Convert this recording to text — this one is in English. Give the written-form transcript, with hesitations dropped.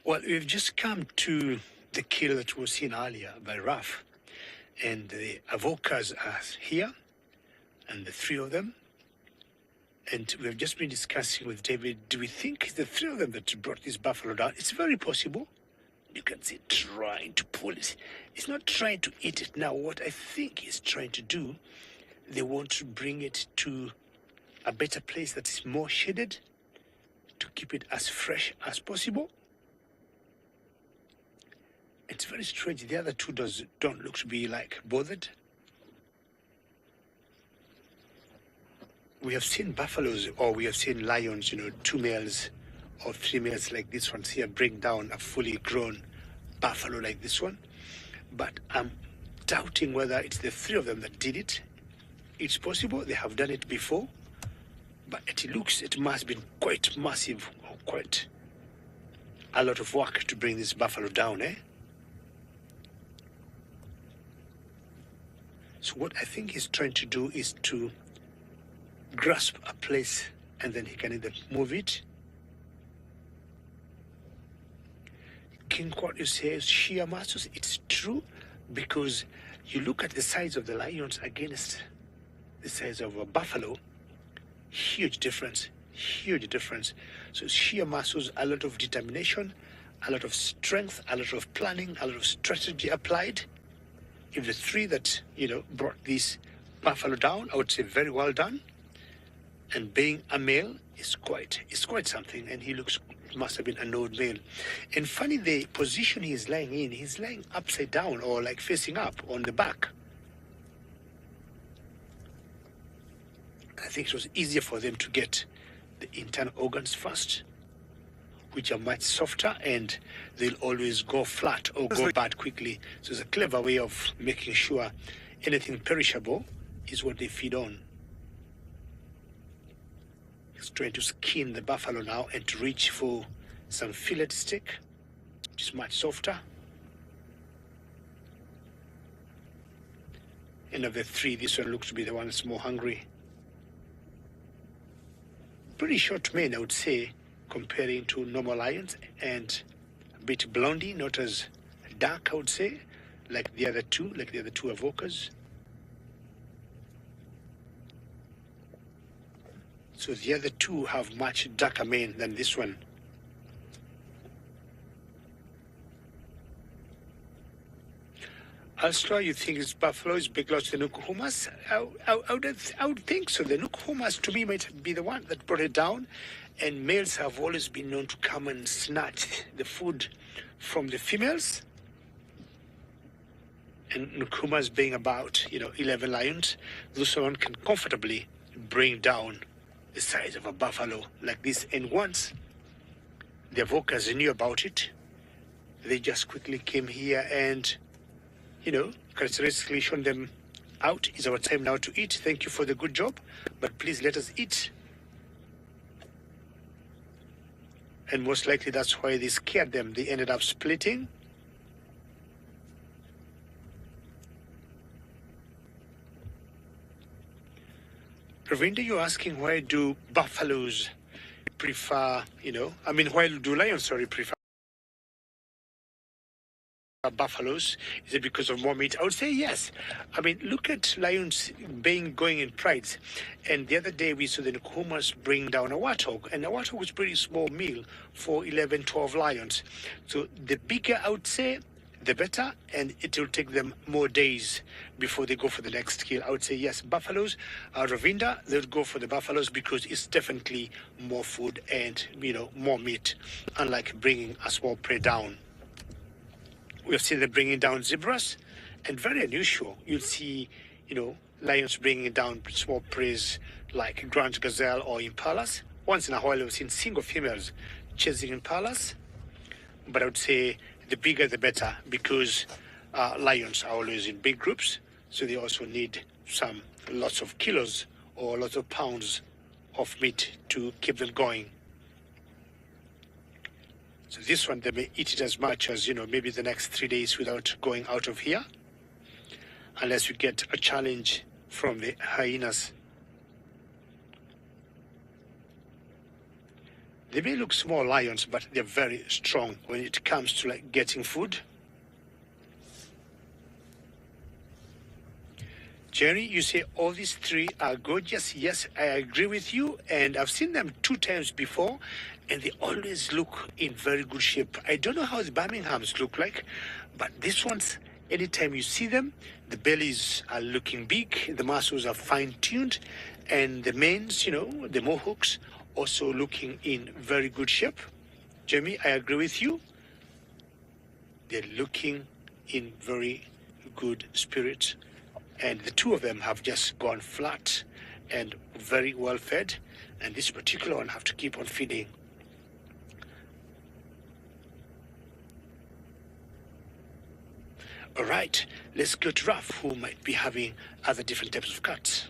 Well, we've just come to the kill that was seen earlier by Raf, and the Avocas are here, and the three of them. And we've just been discussing with David, do we think it's the three of them that brought this buffalo down? It's very possible. You can see trying to pull it. It's not trying to eat it now. What I think he's trying to do, they want to bring it to a better place that is more shaded to keep it as fresh as possible. It's very strange. The other two don't look to be like bothered. We have seen buffaloes, or we have seen lions, two males or three males like this one here bring down a fully grown buffalo like this one. But I'm doubting whether it's the three of them that did it. It's possible they have done it before, but it must have been quite massive, or quite a lot of work to bring this buffalo down, eh? So what I think he's trying to do is to grasp a place, and then he can either move it. King, what you say is sheer muscles. It's true, because you look at the size of the lions against the size of a buffalo, huge difference, huge difference. So sheer muscles, a lot of determination, a lot of strength, a lot of planning, a lot of strategy applied. If the three that, brought this buffalo down, I would say very well done. And being a male is quite something. And he must have been an old male. And funny, the position he's lying in, he's lying upside down or like facing up on the back. I think it was easier for them to get the internal organs first, which are much softer, and they'll always go flat or go bad quickly. So it's a clever way of making sure anything perishable is what they feed on. He's trying to skin the buffalo now and to reach for some fillet steak, which is much softer. And of the three, this one looks to be the one that's more hungry. Pretty short mane, I would say, comparing to normal lions, and a bit blondie, not as dark, I would say, like the other two Avocas. So the other two have much darker mane than this one. Elstra, you think it's buffalo is belongs to the Nukuhumas? I would think so. The Nukuhumas, to me, might be the one that brought it down. And males have always been known to come and snatch the food from the females. And Nukuhumas being about, 11 lions, those one can comfortably bring down the size of a buffalo like this. And once the Avocas knew about it, they just quickly came here and, characteristically shown them out. It's our time now to eat. Thank you for the good job, but please let us eat. And most likely that's why they scared them. They ended up splitting. Ravinda, you're asking, why do buffaloes prefer, why do lions, prefer buffaloes? Is it because of more meat? I would say yes. Look at lions going in prides. And the other day we saw the Nkuhumas bring down a warthog, and a warthog was a pretty small meal for 11, 12 lions. So the bigger, I would say, the better, and it will take them more days before they go for the next kill. I would say yes, buffaloes, Ravinda, they'll go for the buffaloes because it's definitely more food and, more meat, unlike bringing a small prey down. We've seen them bringing down zebras, and very unusual. You'll see, lions bringing down small prey like grand gazelle or impalas. Once in a while, we've seen single females chasing impalas, but I would say the bigger the better, because lions are always in big groups, so they also need lots of kilos or lots of pounds of meat to keep them going. So this one, they may eat it as much as, maybe the next 3 days without going out of here, unless we get a challenge from the hyenas. They may look small lions, but they're very strong when it comes to like getting food. Jerry, you say all these three are gorgeous. Yes, I agree with you. And I've seen them 2 times before, and they always look in very good shape. I don't know how the Birminghams look like, but these ones, anytime you see them, the bellies are looking big, the muscles are fine-tuned, and the manes, the mohawks, also looking in very good shape. Jamie, I agree with you. They're looking in very good spirits. And the 2 of them have just gone flat and very well fed. And this particular one have to keep on feeding. All right, let's go to Raf, who might be having other different types of cuts.